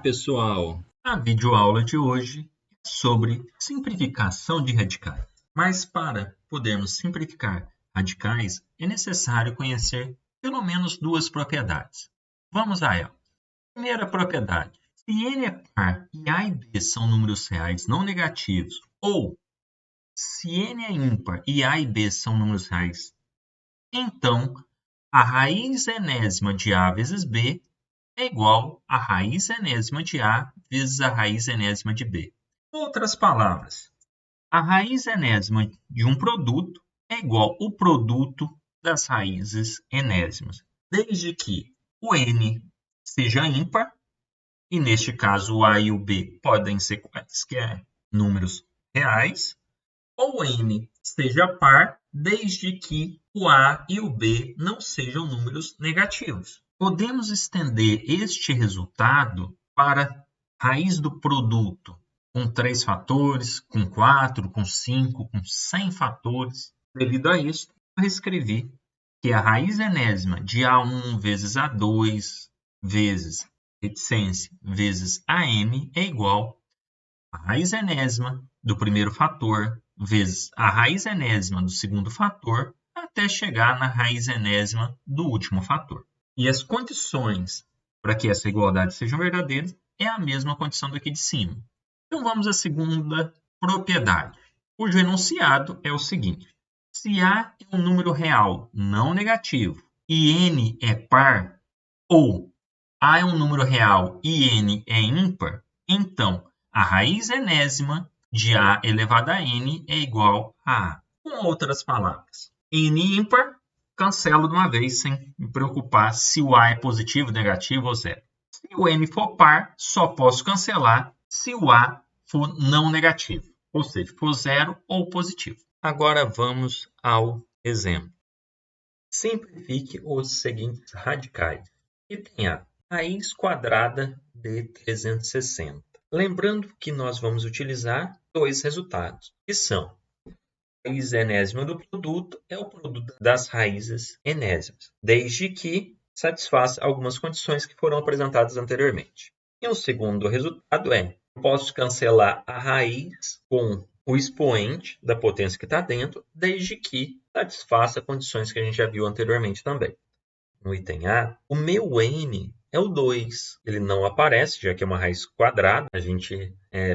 pessoal! A videoaula de hoje é sobre simplificação de radicais. Mas para podermos simplificar radicais, é necessário conhecer pelo menos duas propriedades. Vamos a ela. Primeira propriedade. Se n é par e a e b são números reais não negativos, ou se n é ímpar e a e b são números reais, então a raiz enésima de a vezes b é igual a raiz enésima de A vezes a raiz enésima de B. Em outras palavras, a raiz enésima de um produto é igual ao produto das raízes enésimas, desde que o n seja ímpar, e neste caso o A e o B podem ser quaisquer números reais, ou n seja par, desde que o A e o B não sejam números negativos. Podemos estender este resultado para raiz do produto, com 3 fatores, com 4, com 5, com 100 fatores. Devido a isso, eu escrevi que a raiz enésima de A1 vezes A2 vezes reticência vezes AN é igual a raiz enésima do primeiro fator vezes a raiz enésima do segundo fator até chegar na raiz enésima do último fator. E as condições para que essa igualdade seja verdadeira é a mesma condição daqui de cima. Então vamos à segunda propriedade, cujo enunciado é o seguinte. Se A é um número real não negativo e n é par, ou A é um número real e n é ímpar, então a raiz enésima de A elevado a n é igual a A. Com outras palavras, n ímpar, cancelo de uma vez sem me preocupar se o A é positivo, negativo ou zero. Se o n for par, só posso cancelar se o A for não negativo, ou seja, for zero ou positivo. Agora vamos ao exemplo. Simplifique os seguintes radicais. Item A, raiz quadrada de 360. Lembrando que nós vamos utilizar dois resultados, que são a raiz enésima do produto é o produto das raízes enésimas, desde que satisfaça algumas condições que foram apresentadas anteriormente. E o segundo resultado é, eu posso cancelar a raiz com o expoente da potência que está dentro, desde que satisfaça condições que a gente já viu anteriormente também. No item A, o meu n é o 2. Ele não aparece, já que é uma raiz quadrada. A gente,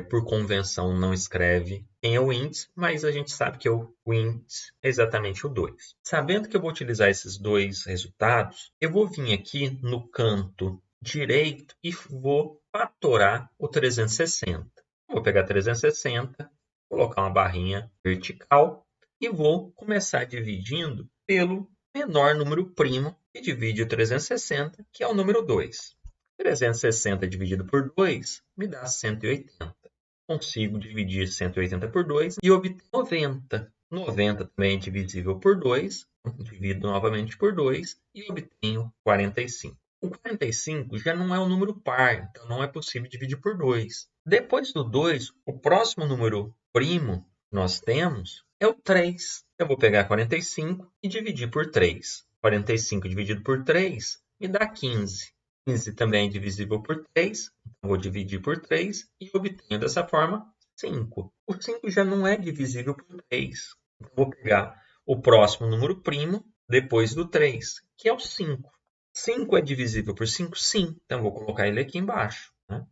por convenção, não escreve quem é o índice, mas a gente sabe que o índice é exatamente o 2. Sabendo que eu vou utilizar esses dois resultados, eu vou vir aqui no canto direito e vou fatorar o 360. Vou pegar 360, colocar uma barrinha vertical e vou começar dividindo pelo menor número primo que divide o 360, que é o número 2. 360 dividido por 2 me dá 180. Consigo dividir 180 por 2 e obter 90. 90 também é divisível por 2, divido novamente por 2 e obtenho 45. O 45 já não é um número par, então não é possível dividir por 2. Depois do 2, o próximo número primo que nós temos é o 3. Eu vou pegar 45 e dividir por 3. 45 dividido por 3 me dá 15. 15 também é divisível por 3, então vou dividir por 3 e obtenho dessa forma 5. O 5 já não é divisível por 3. Então vou pegar o próximo número primo depois do 3, que é o 5. 5 é divisível por 5? Sim. Então vou colocar ele aqui embaixo. Né?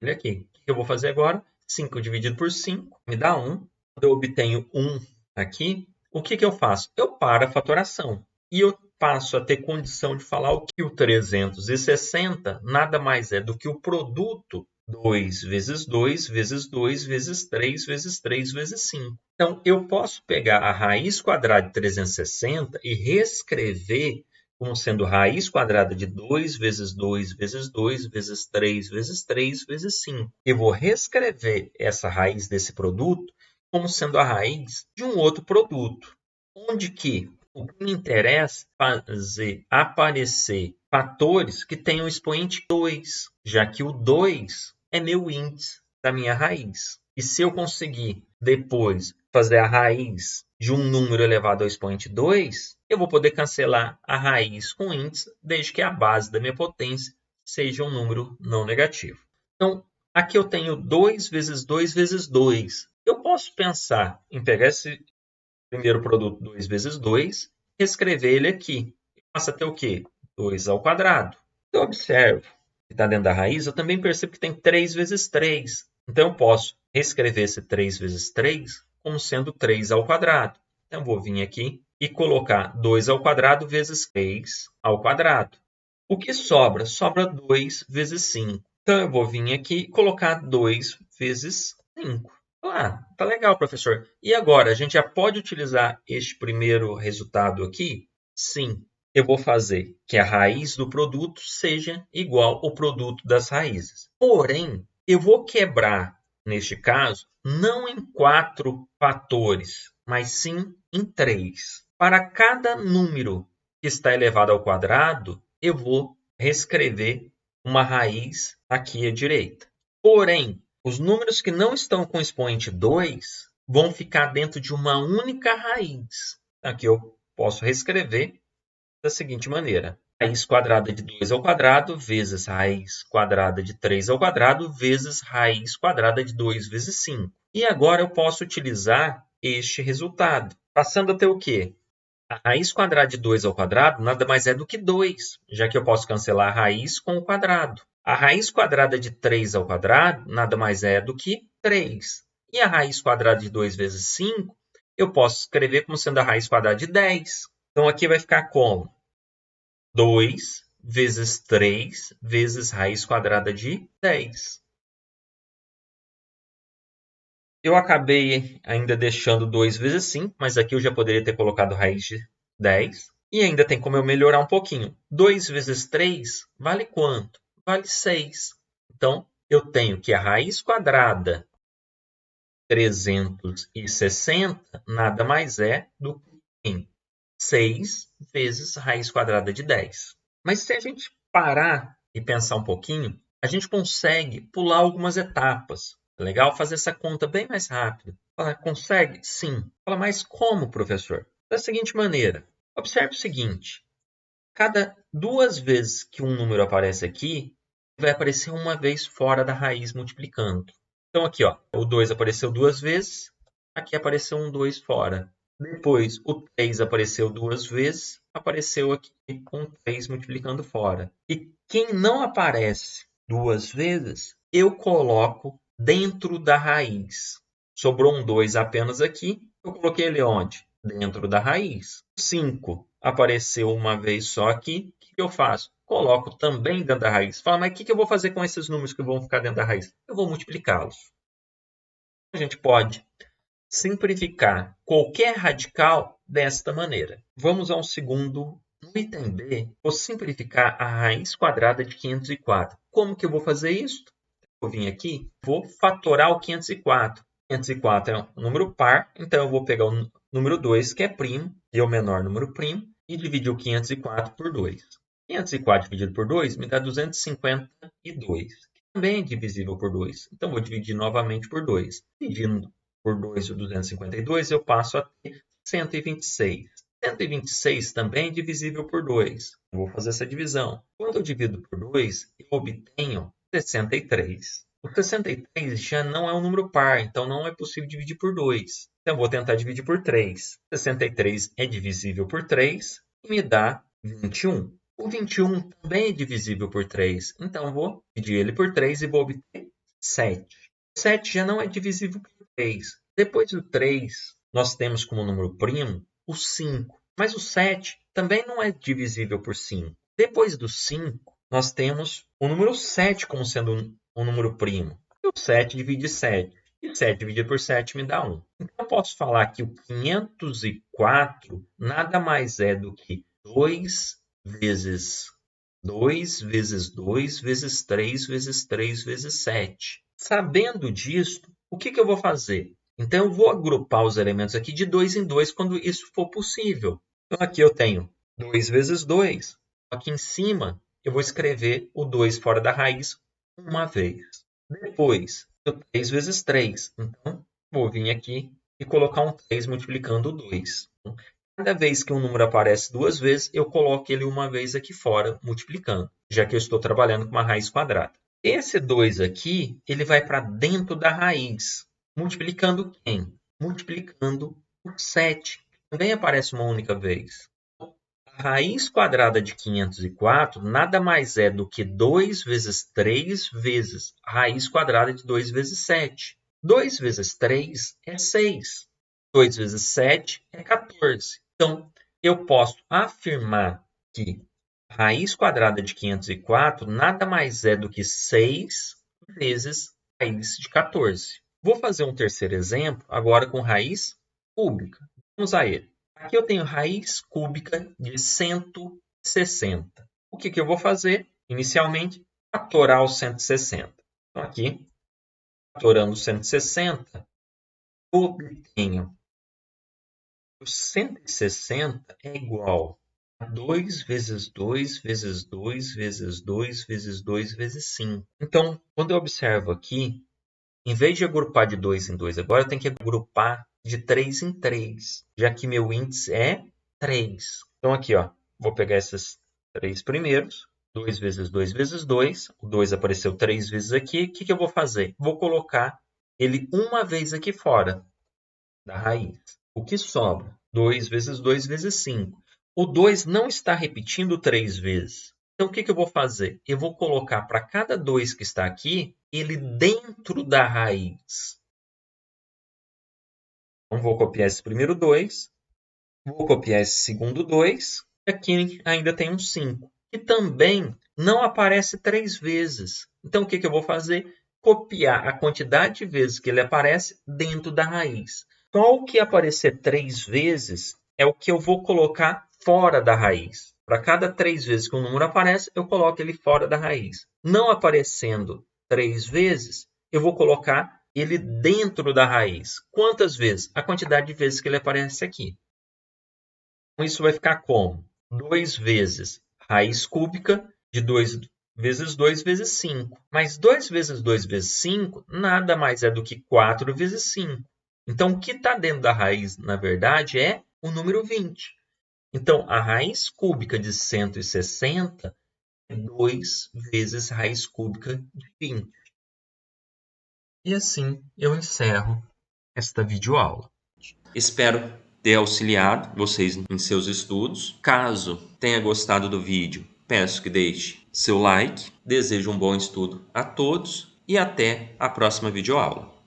Ele aqui. O que eu vou fazer agora? 5 dividido por 5 me dá 1. Quando eu obtenho 1 aqui, o que eu faço? Eu paro a fatoração. E eu passo a ter condição de falar que o 360 nada mais é do que o produto 2 vezes 2 vezes 2 vezes 3 vezes 3 vezes 5. Então, eu posso pegar a raiz quadrada de 360 e reescrever como sendo raiz quadrada de 2 vezes 2 vezes 2 vezes 3 vezes 3 vezes 5. Eu vou reescrever essa raiz desse produto como sendo a raiz de um outro produto, onde que o que me interessa é fazer aparecer fatores que tenham o expoente 2, já que o 2 é meu índice da minha raiz. E se eu conseguir depois fazer a raiz de um número elevado ao expoente 2, eu vou poder cancelar a raiz com índice, desde que a base da minha potência seja um número não negativo. Então, aqui eu tenho 2 vezes 2 vezes 2. Eu posso pensar em pegar esse primeiro produto 2 vezes 2, escrever ele aqui. Passa a ter o quê? 2 ao quadrado. Eu observo que está dentro da raiz, eu também percebo que tem 3 vezes 3. Então, eu posso reescrever esse 3 vezes 3 como sendo 3 ao quadrado. Então, eu vou vir aqui e colocar 2 ao quadrado vezes 3 ao quadrado. O que sobra? Sobra 2 vezes 5. Então, eu vou vir aqui e colocar 2 vezes 5. Ah, tá legal, professor. E agora, a gente já pode utilizar este primeiro resultado aqui? Sim. Eu vou fazer que a raiz do produto seja igual ao produto das raízes. Porém, eu vou quebrar, neste caso, não em 4 fatores, mas sim em 3. Para cada número que está elevado ao quadrado, eu vou reescrever uma raiz aqui à direita. Porém, os números que não estão com expoente 2 vão ficar dentro de uma única raiz. Aqui eu posso reescrever da seguinte maneira: raiz quadrada de 2 ao quadrado vezes raiz quadrada de 3 ao quadrado vezes raiz quadrada de 2 vezes 5. E agora eu posso utilizar este resultado, passando a ter o quê? A raiz quadrada de 2 ao quadrado nada mais é do que 2, já que eu posso cancelar a raiz com o quadrado. A raiz quadrada de 3 ao quadrado nada mais é do que 3. E a raiz quadrada de 2 vezes 5, eu posso escrever como sendo a raiz quadrada de 10. Então, aqui vai ficar como 2 vezes 3 vezes raiz quadrada de 10. Eu acabei ainda deixando 2 vezes 5, mas aqui eu já poderia ter colocado raiz de 10. E ainda tem como eu melhorar um pouquinho. 2 vezes 3 vale quanto? Vale 6. Então, eu tenho que a raiz quadrada 360 nada mais é do que 6 vezes raiz quadrada de 10. Mas se a gente parar e pensar um pouquinho, a gente consegue pular algumas etapas. É legal fazer essa conta bem mais rápido. Fala, consegue? Sim. Fala, mas como, professor? Da seguinte maneira. Observe o seguinte. Cada 2 vezes que um número aparece aqui, vai aparecer uma vez fora da raiz multiplicando. Então, aqui, ó, o 2 apareceu 2 vezes, aqui apareceu um 2 fora. Depois, o 3 apareceu 2 vezes, apareceu aqui um 3 multiplicando fora. E quem não aparece 2 vezes, eu coloco dentro da raiz. Sobrou um 2 apenas aqui, eu coloquei ele onde? Dentro da raiz. 5 apareceu uma vez só aqui, o que eu faço? Coloco também dentro da raiz. Fala, mas o que eu vou fazer com esses números que vão ficar dentro da raiz? Eu vou multiplicá-los. A gente pode simplificar qualquer radical desta maneira. Vamos ao segundo. No item B, vou simplificar a raiz quadrada de 504. Como que eu vou fazer isso? Eu vim aqui, vou fatorar o 504. 504 é um número par, então eu vou pegar o número 2, que é primo, e é o menor número primo, e dividir o 504 por 2. 504 dividido por 2 me dá 252, que também é divisível por 2. Então, vou dividir novamente por 2. Dividindo por 2 o 252, eu passo a ter 126. 126 também é divisível por 2. Vou fazer essa divisão. Quando eu divido por 2, eu obtenho 63. O 63 já não é um número par, então não é possível dividir por 2. Então, vou tentar dividir por 3. 63 é divisível por 3 e me dá 21. O 21 também é divisível por 3, então vou dividir ele por 3 e vou obter 7. 7 já não é divisível por 3. Depois do 3, nós temos como número primo o 5, mas o 7 também não é divisível por 5. Depois do 5, nós temos o número 7 como sendo um número primo. E o 7 divide 7. E 7 dividido por 7 me dá 1. Então, eu posso falar que o 504 nada mais é do que 2 vezes 2 vezes 2 vezes 3 vezes 3 vezes 7. Sabendo disto, o que eu vou fazer? Então, eu vou agrupar os elementos aqui de 2 em 2 quando isso for possível. Então, aqui eu tenho 2 vezes 2. Aqui em cima, eu vou escrever o 2 fora da raiz uma vez. Depois, 3 vezes 3. Então, vou vir aqui e colocar um 3 multiplicando o 2. Cada vez que um número aparece 2 vezes, eu coloco ele uma vez aqui fora, multiplicando, já que eu estou trabalhando com uma raiz quadrada. Esse 2 aqui, ele vai para dentro da raiz. Multiplicando quem? Multiplicando o 7, que também aparece uma única vez. A raiz quadrada de 504 nada mais é do que 2 vezes 3 vezes a raiz quadrada de 2 vezes 7. 2 vezes 3 é 6. 2 vezes 7 é 14. Então, eu posso afirmar que a raiz quadrada de 504 nada mais é do que 6 vezes a raiz de 14. Vou fazer um terceiro exemplo, agora com raiz cúbica. Vamos a ele. Aqui eu tenho raiz cúbica de 160. O que eu vou fazer? Inicialmente, fatorar o 160. Então, aqui, fatorando 160, eu obtenho que o 160 é igual a 2 vezes 2 vezes 2 vezes 2 vezes 2 vezes 5. Então, quando eu observo aqui, em vez de agrupar de 2 em 2, agora eu tenho que agrupar de 3 em 3, já que meu índice é 3. Então, aqui, ó, vou pegar esses 3 primeiros. 2 vezes 2 vezes 2. O 2 apareceu 3 vezes aqui. O que eu vou fazer? Vou colocar ele uma vez aqui fora da raiz. O que sobra? 2 vezes 2 vezes 5. O 2 não está repetindo 3 vezes. Então, o que eu vou fazer? Eu vou colocar para cada 2 que está aqui, ele dentro da raiz. Então, vou copiar esse primeiro 2, vou copiar esse segundo 2, e aqui ainda tem um 5, que também não aparece 3 vezes. Então, o que eu vou fazer? Copiar a quantidade de vezes que ele aparece dentro da raiz. Só o que aparecer 3 vezes é o que eu vou colocar fora da raiz. Para cada 3 vezes que um número aparece, eu coloco ele fora da raiz. Não aparecendo 3 vezes, eu vou colocar ele dentro da raiz. Quantas vezes? A quantidade de vezes que ele aparece aqui. Então, isso vai ficar como? 2 vezes raiz cúbica de 2 vezes 2 vezes 5. Mas 2 vezes 2 vezes 5 nada mais é do que 4 vezes 5. Então, o que está dentro da raiz, na verdade, é o número 20. Então, a raiz cúbica de 160 é 2 vezes raiz cúbica de 20. E assim eu encerro esta videoaula. Espero ter auxiliado vocês em seus estudos. Caso tenha gostado do vídeo, peço que deixe seu like. Desejo um bom estudo a todos e até a próxima videoaula.